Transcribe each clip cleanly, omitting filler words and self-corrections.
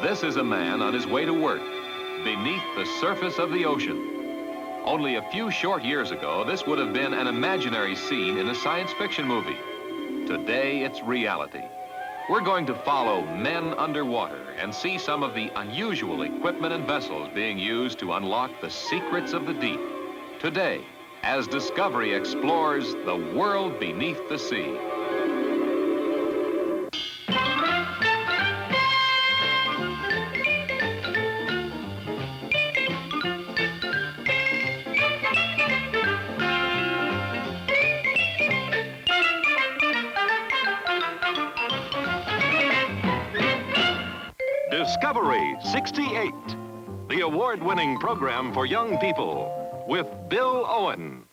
This is a man on his way to work, beneath the surface of the ocean. Only a few short years ago, this would have been an imaginary scene in a science fiction movie. Today, it's reality. We're going to follow men underwater and see some of the unusual equipment and vessels being used to unlock the secrets of the deep. Today, as Discovery explores the world beneath the sea. Discovery 68, the award-winning program for young people, with Bill Owen.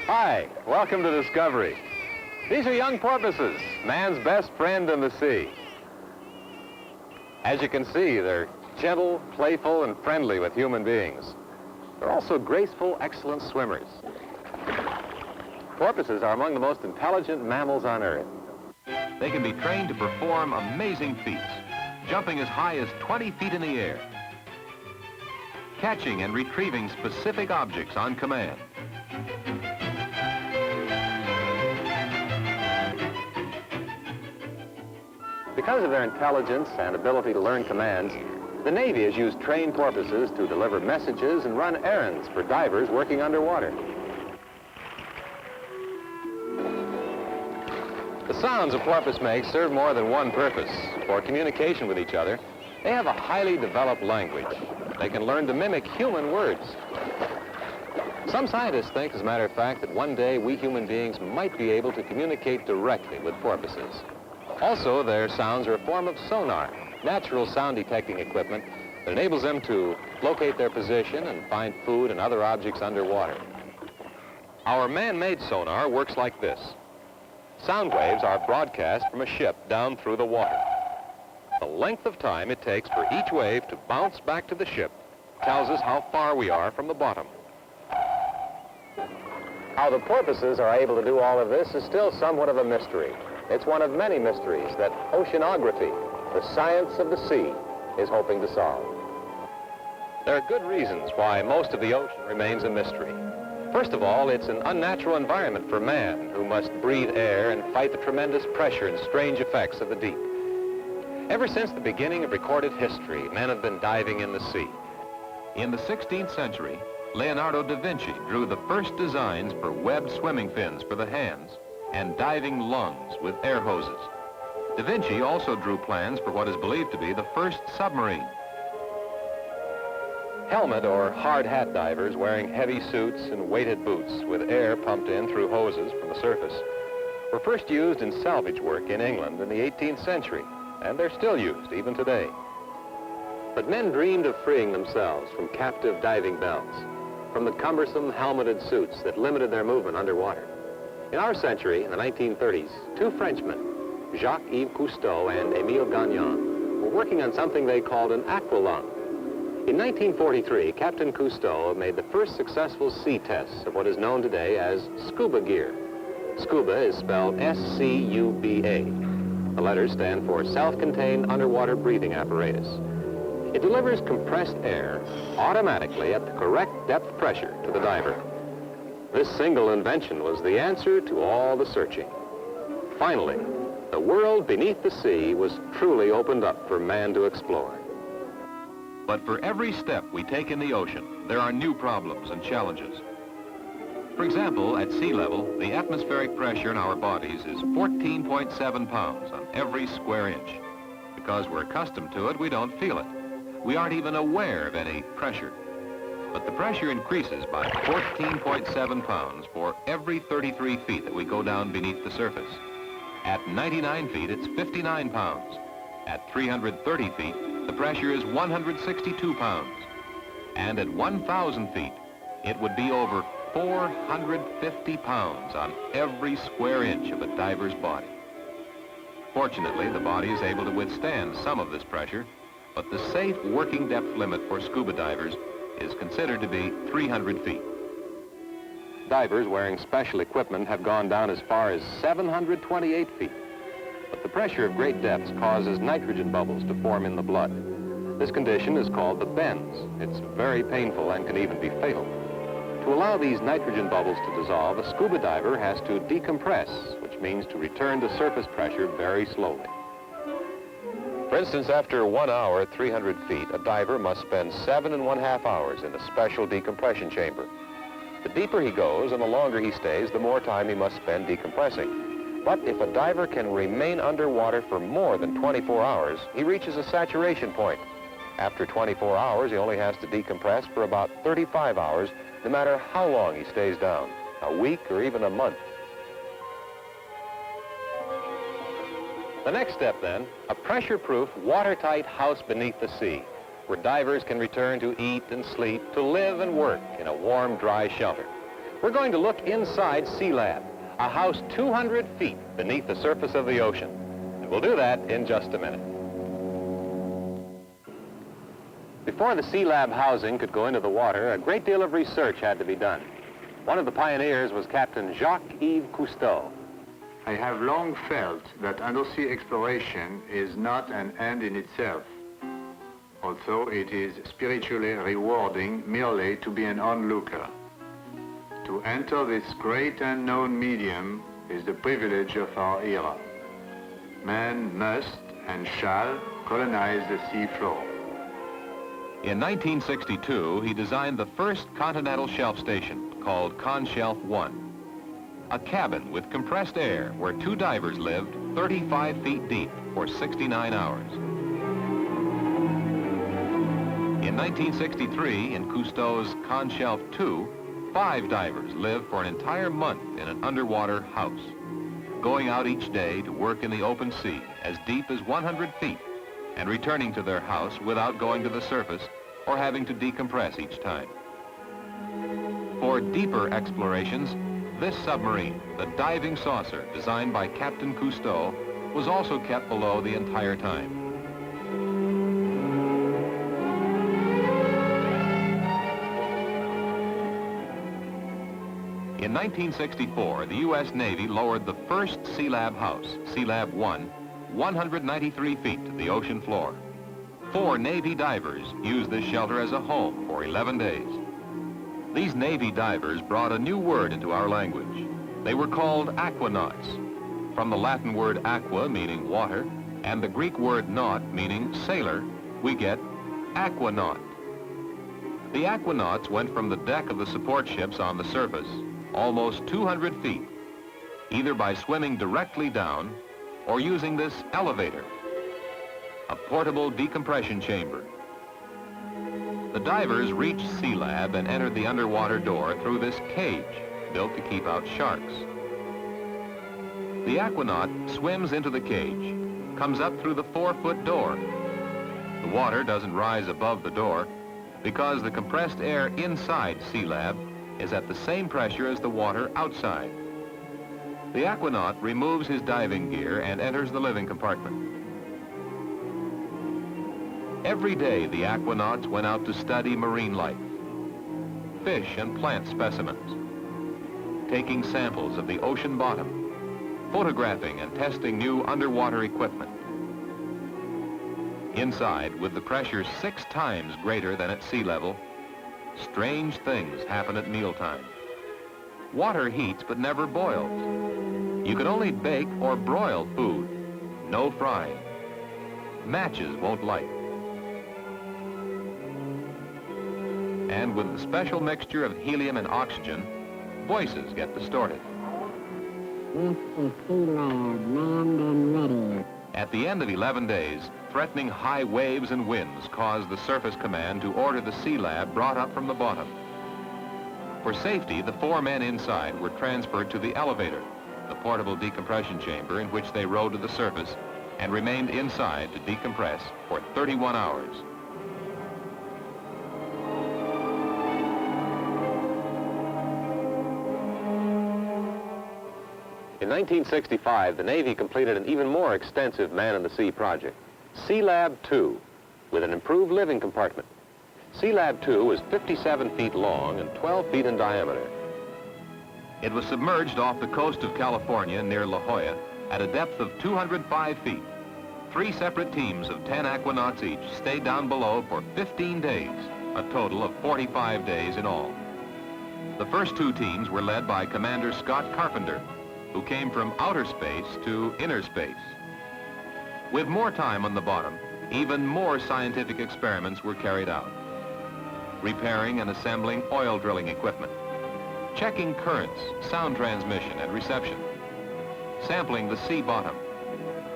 Hi, welcome to Discovery. These are young porpoises, man's best friend in the sea. As you can see, they're gentle, playful, and friendly with human beings. They're also graceful, excellent swimmers. Porpoises are among the most intelligent mammals on Earth. They can be trained to perform amazing feats, jumping as high as 20 feet in the air, catching and retrieving specific objects on command. Because of their intelligence and ability to learn commands, the Navy has used trained porpoises to deliver messages and run errands for divers working underwater. The sounds a porpoise makes serve more than one purpose. For communication with each other, they have a highly developed language. They can learn to mimic human words. Some scientists think, as a matter of fact, that one day we human beings might be able to communicate directly with porpoises. Also, their sounds are a form of sonar, natural sound detecting equipment that enables them to locate their position and find food and other objects underwater. Our man-made sonar works like this. Sound waves are broadcast from a ship down through the water. The length of time it takes for each wave to bounce back to the ship tells us how far we are from the bottom. How the porpoises are able to do all of this is still somewhat of a mystery. It's one of many mysteries that oceanography, the science of the sea, is hoping to solve. There are good reasons why most of the ocean remains a mystery. First of all, it's an unnatural environment for man, who must breathe air and fight the tremendous pressure and strange effects of the deep. Ever since the beginning of recorded history, men have been diving in the sea. In the 16th century, Leonardo da Vinci drew the first designs for webbed swimming fins for the hands and diving lungs with air hoses. Da Vinci also drew plans for what is believed to be the first submarine. Helmet or hard hat divers wearing heavy suits and weighted boots with air pumped in through hoses from the surface were first used in salvage work in England in the 18th century, and they're still used even today. But men dreamed of freeing themselves from captive diving bells, from the cumbersome helmeted suits that limited their movement underwater. In our century, in the 1930s, two Frenchmen, Jacques-Yves Cousteau and Émile Gagnon, were working on something they called an aqualung. In 1943, Captain Cousteau made the first successful sea tests of what is known today as scuba gear. Scuba is spelled S-C-U-B-A. The letters stand for self-contained underwater breathing apparatus. It delivers compressed air automatically at the correct depth pressure to the diver. This single invention was the answer to all the searching. Finally, the world beneath the sea was truly opened up for man to explore. But for every step we take in the ocean, there are new problems and challenges. For example, at sea level, the atmospheric pressure in our bodies is 14.7 pounds on every square inch. Because we're accustomed to it, we don't feel it. We aren't even aware of any pressure. But the pressure increases by 14.7 pounds for every 33 feet that we go down beneath the surface. At 99 feet, it's 59 pounds. At 330 feet, the pressure is 162 pounds. And at 1,000 feet, it would be over 450 pounds on every square inch of a diver's body. Fortunately, the body is able to withstand some of this pressure, but the safe working depth limit for scuba divers is considered to be 300 feet. Divers wearing special equipment have gone down as far as 728 feet. But the pressure of great depths causes nitrogen bubbles to form in the blood. This condition is called the bends. It's very painful and can even be fatal. To allow these nitrogen bubbles to dissolve, a scuba diver has to decompress, which means to return to surface pressure very slowly. For instance, after 1 hour at 300 feet, a diver must spend 7.5 hours in a special decompression chamber. The deeper he goes and the longer he stays, the more time he must spend decompressing. But if a diver can remain underwater for more than 24 hours, he reaches a saturation point. After 24 hours, he only has to decompress for about 35 hours, no matter how long he stays down, a week or even a month. The next step, then, a pressure-proof, watertight house beneath the sea, where divers can return to eat and sleep, to live and work in a warm, dry shelter. We're going to look inside Sealab, a house 200 feet beneath the surface of the ocean. And we'll do that in just a minute. Before the Sealab housing could go into the water, a great deal of research had to be done. One of the pioneers was Captain Jacques-Yves Cousteau. I have long felt that undersea exploration is not an end in itself, although it is spiritually rewarding merely to be an onlooker. To enter this great unknown medium is the privilege of our era. Man must and shall colonize the sea floor. In 1962, he designed the first continental shelf station, called Conshelf 1. A cabin with compressed air where 2 divers lived 35 feet deep for 69 hours. In 1963, in Cousteau's Conshelf 2, 5 divers lived for an entire month in an underwater house, going out each day to work in the open sea as deep as 100 feet and returning to their house without going to the surface or having to decompress each time. For deeper explorations, this submarine, the diving saucer designed by Captain Cousteau, was also kept below the entire time. In 1964, the U.S. Navy lowered the first Sealab house, Sealab 1, 193 feet to the ocean floor. 4 Navy divers used this shelter as a home for 11 days. These Navy divers brought a new word into our language. They were called aquanauts, from the Latin word aqua, meaning water, and the Greek word naut, meaning sailor, we get aquanaut. The aquanauts went from the deck of the support ships on the surface, almost 200 feet, either by swimming directly down or using this elevator, a portable decompression chamber. The divers reached Sealab and entered the underwater door through this cage built to keep out sharks. The aquanaut swims into the cage, comes up through the 4-foot door. The water doesn't rise above the door because the compressed air inside Sealab is at the same pressure as the water outside. The aquanaut removes his diving gear and enters the living compartment. Every day, the aquanauts went out to study marine life, fish and plant specimens, taking samples of the ocean bottom, photographing and testing new underwater equipment. Inside, with the pressure 6 times greater than at sea level, strange things happen at mealtime. Water heats but never boils. You can only bake or broil food, no frying. Matches won't light. And with the special mixture of helium and oxygen, voices get distorted. This is Sealab, manned and ready. At the end of 11 days, threatening high waves and winds caused the Surface Command to order the Sealab brought up from the bottom. For safety, the 4 men inside were transferred to the elevator, the portable decompression chamber in which they rode to the surface and remained inside to decompress for 31 hours. In 1965, the Navy completed an even more extensive man-in-the-sea project, Sealab 2, with an improved living compartment. Sealab 2 was 57 feet long and 12 feet in diameter. It was submerged off the coast of California near La Jolla At a depth of 205 feet, 3 separate teams of 10 aquanauts each stayed down below for 15 days, a total of 45 days in all. The first 2 teams were led by Commander Scott Carpenter, who came from outer space to inner space. With more time on the bottom, even more scientific experiments were carried out. Repairing and assembling oil drilling equipment, checking currents, sound transmission and reception, sampling the sea bottom,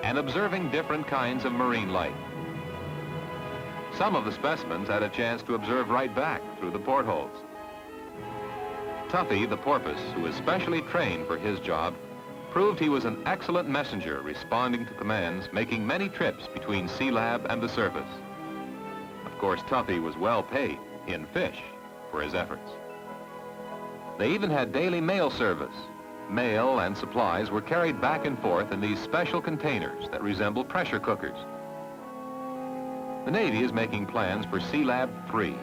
and observing different kinds of marine life. Some of the specimens had a chance to observe right back through the portholes. Tuffy, the porpoise, who is specially trained for his job, proved he was an excellent messenger, responding to commands, making many trips between Sealab and the surface. Of course, Tuffy was well paid in fish for his efforts. They even had daily mail service. Mail and supplies were carried back and forth in these special containers that resemble pressure cookers. The Navy is making plans for Sealab 3,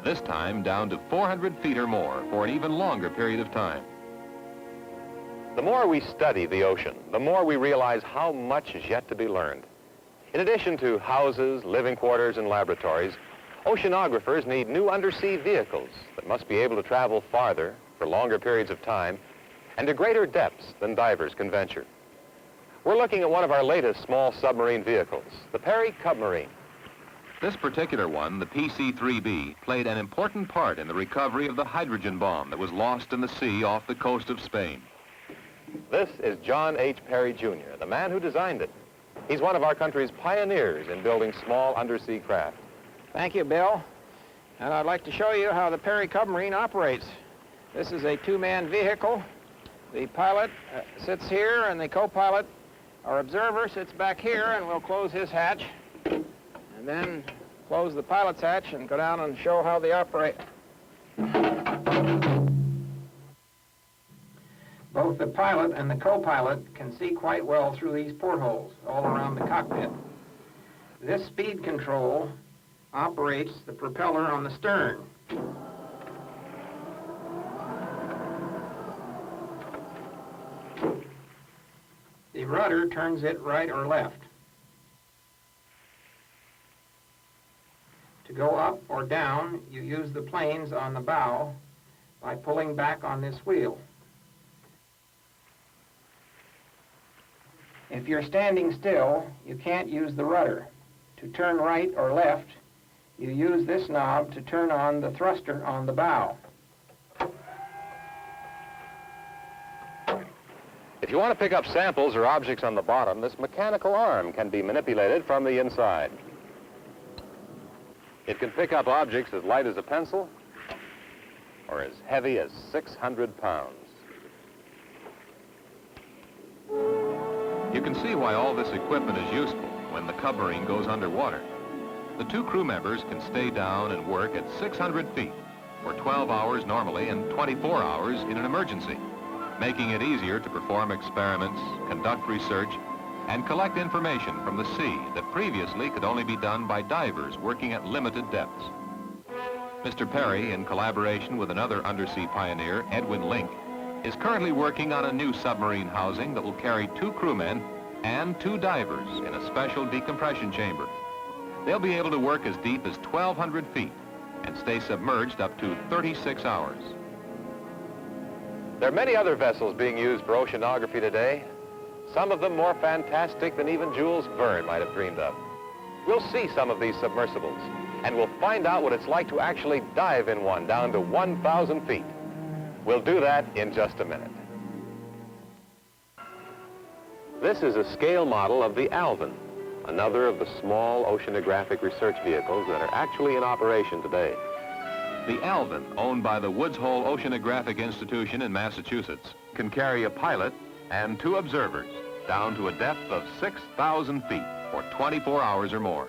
this time down to 400 feet or more for an even longer period of time. The more we study the ocean, the more we realize how much is yet to be learned. In addition to houses, living quarters, and laboratories, oceanographers need new undersea vehicles that must be able to travel farther for longer periods of time and to greater depths than divers can venture. We're looking at one of our latest small submarine vehicles, the Perry Submarine. This particular one, the PC-3B, played an important part in the recovery of the hydrogen bomb that was lost in the sea off the coast of Spain. This is John H. Perry, Jr., the man who designed it. He's one of our country's pioneers in building small undersea craft. Thank you, Bill. And I'd like to show you how the Perry Submarine operates. This is a 2-man vehicle. The pilot sits here, and the co-pilot, our observer, sits back here, and we'll close his hatch, and then close the pilot's hatch and go down and show how they operate. Both the pilot and the co-pilot can see quite well through these portholes all around the cockpit. This speed control operates the propeller on the stern. The rudder turns it right or left. To go up or down, you use the planes on the bow by pulling back on this wheel. If you're standing still, you can't use the rudder. To turn right or left, you use this knob to turn on the thruster on the bow. If you want to pick up samples or objects on the bottom, this mechanical arm can be manipulated from the inside. It can pick up objects as light as a pencil or as heavy as 600 pounds. You can see why all this equipment is useful when the submarine goes underwater. The 2 crew members can stay down and work at 600 feet for 12 hours normally and 24 hours in an emergency, making it easier to perform experiments, conduct research, and collect information from the sea that previously could only be done by divers working at limited depths. Mr. Perry, in collaboration with another undersea pioneer, Edwin Link, is currently working on a new submarine housing that will carry 2 crewmen and 2 divers in a special decompression chamber. They'll be able to work as deep as 1,200 feet and stay submerged up to 36 hours. There are many other vessels being used for oceanography today, some of them more fantastic than even Jules Verne might have dreamed of. We'll see some of these submersibles, and we'll find out what it's like to actually dive in one down to 1,000 feet. We'll do that in just a minute. This is a scale model of the Alvin, another of the small oceanographic research vehicles that are actually in operation today. The Alvin, owned by the Woods Hole Oceanographic Institution in Massachusetts, can carry a pilot and 2 observers down to a depth of 6,000 feet for 24 hours or more.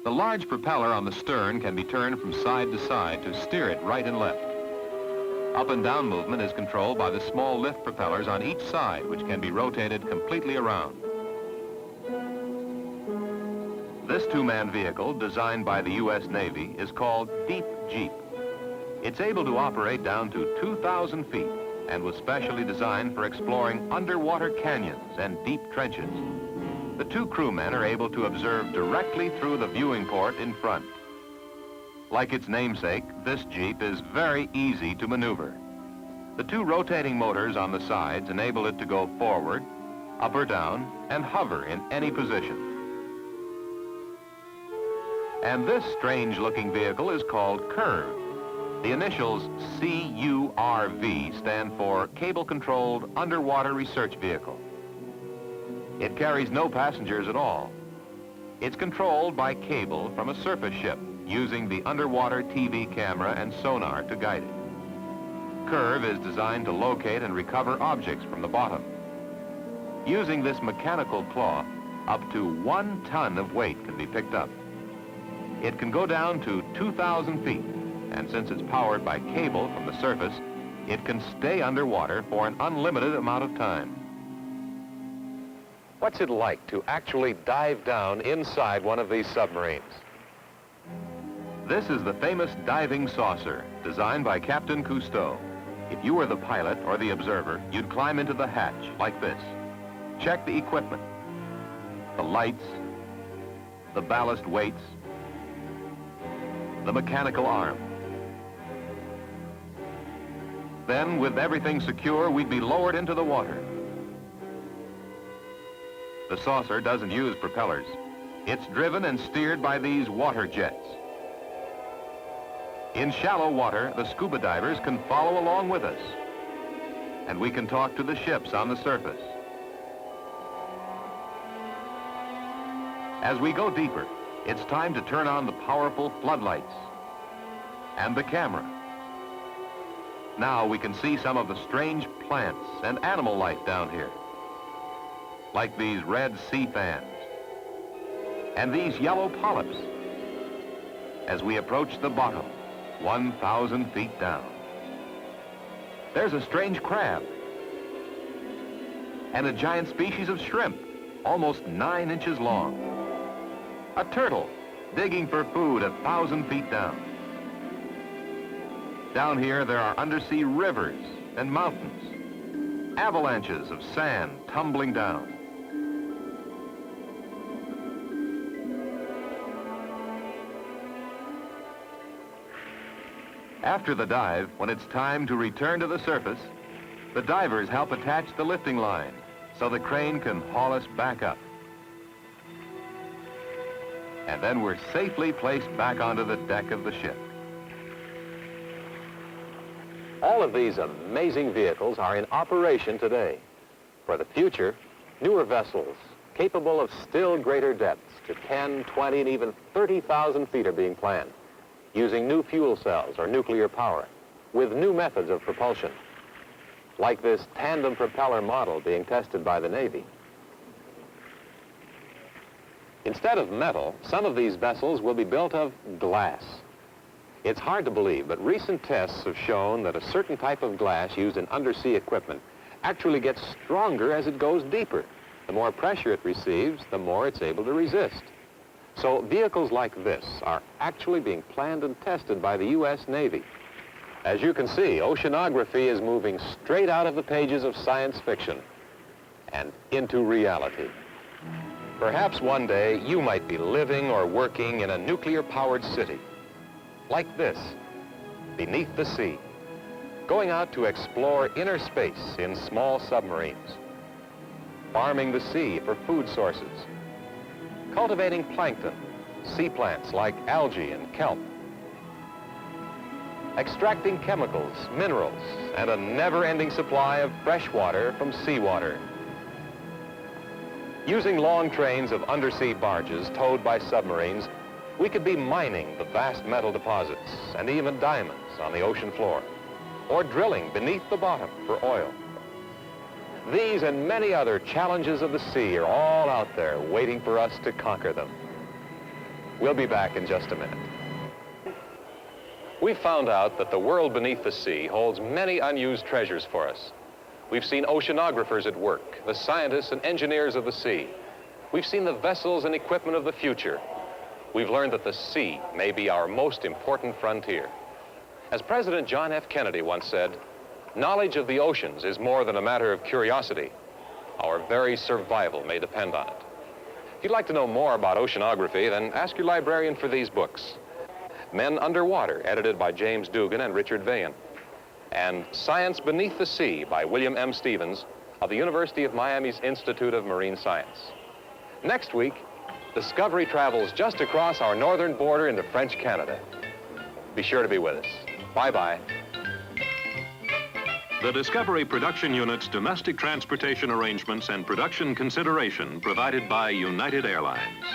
The large propeller on the stern can be turned from side to side to steer it right and left. Up and down movement is controlled by the small lift propellers on each side, which can be rotated completely around. This 2-man vehicle, designed by the U.S. Navy, is called Deep Jeep. It's able to operate down to 2,000 feet and was specially designed for exploring underwater canyons and deep trenches. The two crewmen are able to observe directly through the viewing port in front. Like its namesake, this Jeep is very easy to maneuver. The two rotating motors on the sides enable it to go forward, up or down, and hover in any position. And this strange-looking vehicle is called Curve. The initials CURV stand for Cable-Controlled Underwater Research Vehicle. It carries no passengers at all. It's controlled by cable from a surface ship using the underwater TV camera and sonar to guide it. Curve is designed to locate and recover objects from the bottom. Using this mechanical claw, up to 1 ton of weight can be picked up. It can go down to 2,000 feet, and since it's powered by cable from the surface, it can stay underwater for an unlimited amount of time. What's it like to actually dive down inside one of these submarines? This is the famous diving saucer, designed by Captain Cousteau. If you were the pilot or the observer, you'd climb into the hatch like this. Check the equipment, the lights, the ballast weights, the mechanical arm. Then, with everything secure, we'd be lowered into the water. The saucer doesn't use propellers. It's driven and steered by these water jets. In shallow water, the scuba divers can follow along with us, and we can talk to the ships on the surface. As we go deeper, it's time to turn on the powerful floodlights and the camera. Now we can see some of the strange plants and animal life down here, like these red sea fans and these yellow polyps as we approach the bottom, 1,000 feet down. There's a strange crab and a giant species of shrimp, almost 9 inches long. A turtle digging for food 1,000 feet down. Down here there are undersea rivers and mountains, avalanches of sand tumbling down. After the dive, when it's time to return to the surface, the divers help attach the lifting line so the crane can haul us back up. And then we're safely placed back onto the deck of the ship. All of these amazing vehicles are in operation today. For the future, newer vessels capable of still greater depths to 10, 20, and even 30,000 feet are being planned, using new fuel cells or nuclear power, with new methods of propulsion, like this tandem propeller model being tested by the Navy. Instead of metal, some of these vessels will be built of glass. It's hard to believe, but recent tests have shown that a certain type of glass used in undersea equipment actually gets stronger as it goes deeper. The more pressure it receives, the more it's able to resist. So vehicles like this are actually being planned and tested by the U.S. Navy. As you can see, oceanography is moving straight out of the pages of science fiction and into reality. Perhaps one day you might be living or working in a nuclear-powered city, like this, beneath the sea, going out to explore inner space in small submarines, farming the sea for food sources, cultivating plankton, sea plants like algae and kelp, extracting chemicals, minerals, and a never-ending supply of fresh water from seawater. Using long trains of undersea barges towed by submarines, we could be mining the vast metal deposits and even diamonds on the ocean floor, or drilling beneath the bottom for oil. These and many other challenges of the sea are all out there waiting for us to conquer them. We'll be back in just a minute. We've found out that the world beneath the sea holds many unused treasures for us. We've seen oceanographers at work, the scientists and engineers of the sea. We've seen the vessels and equipment of the future. We've learned that the sea may be our most important frontier. As President John F. Kennedy once said, Knowledge of the oceans is more than a matter of curiosity. Our very survival may depend on it. If you'd like to know more about oceanography, then ask your librarian for these books. Men Underwater, edited by James Dugan and Richard Vahan, and Science Beneath the Sea by William M. Stevens of the University of Miami's Institute of Marine Science. Next week, Discovery travels just across our northern border into French Canada. Be sure to be with us. Bye-bye. The Discovery Production Unit's domestic transportation arrangements and production consideration provided by United Airlines.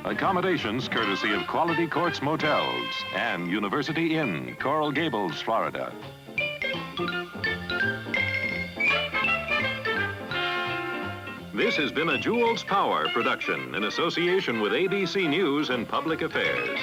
Accommodations courtesy of Quality Courts Motels and University Inn, Coral Gables, Florida. This has been a Jules Power production in association with ABC News and Public Affairs.